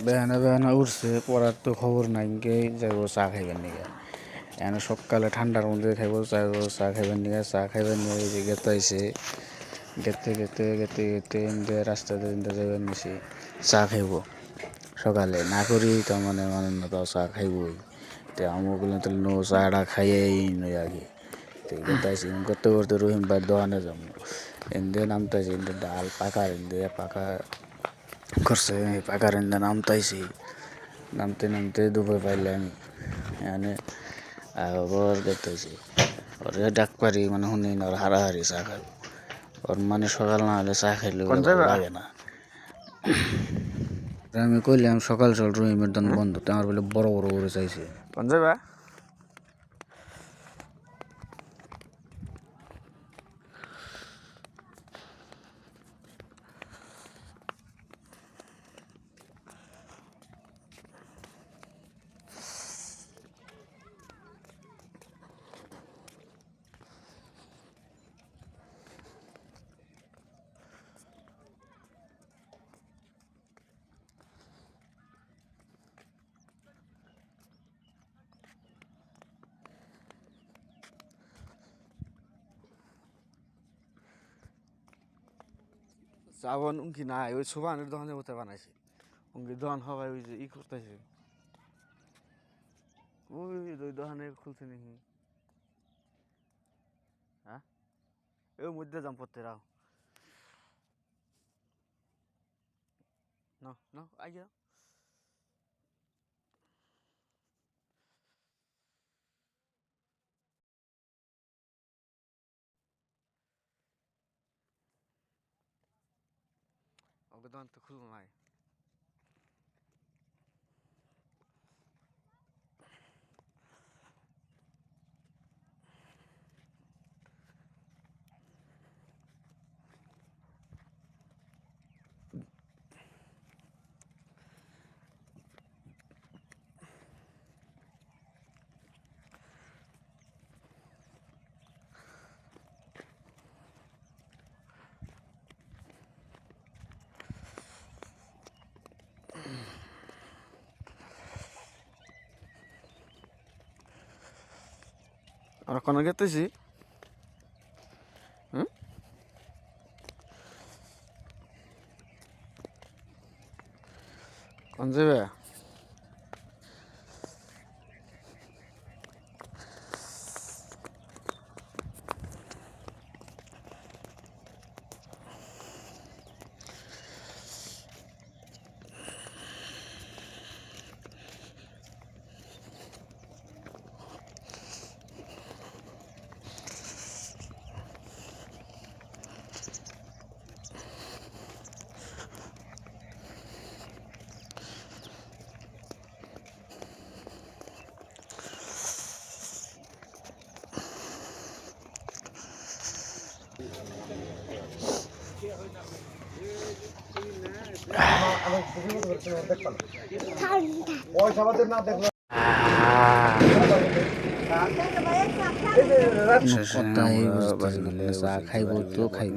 বেহানা বেহানা উঠছে পড়ার তো খবর নাই কে যাইব চা খাইবেন নিকে এখন সকালে ঠান্ডার মধ্যে খাইব যাইব চা খাইবেন নিকে চা খাইবেন নিয়ে এই যে গেতে আইছে গেতে গেতে গেতে গেতে এমনি রাস্তাতে এমনি যাইবেন নিছি চা খাইব সকালে না করি তার মানে না তাও চা খাইবই তো আমি বললাম তাহলে নো চাটা খাইয়েই নই আগে তো গেতে আইছি করতে করতে রহিম ভাই দোকানে যাবো এমনি নামতেছি এমনি ডাল পাকার এমনি পাকা করছে পাকার এমনি নামতাইছি নামতে নামতে দুপুর পাইলাম এখানে আবার দেখতেছি ওর ডাক পারি মানে শুনি না ওর হারাহারি চা খাইব ওর মানে সকাল না হলে চা খাইলে ভালো লাগে না আমি কইলাম সকাল সকাল রহিমের দোকান বন্ধ তো আমার বলে বড় বড় করে চাইছে পঞ্জাবা চাবন উনকি নাই ওই সুবানের দোকানে মতো বানাইছে উনকি দোকান হবাই ওই যে ই করতেছে ওই দোকানে খুলছে নাকি হ্যাঁ ওই মধ্যে যাম পড়তে রাও No, no, ayo. ওকে দোকান তো খুলবো নাই আমরা কোনো গেতেছি হুম কোন যাবে চা খাইব তো খাইব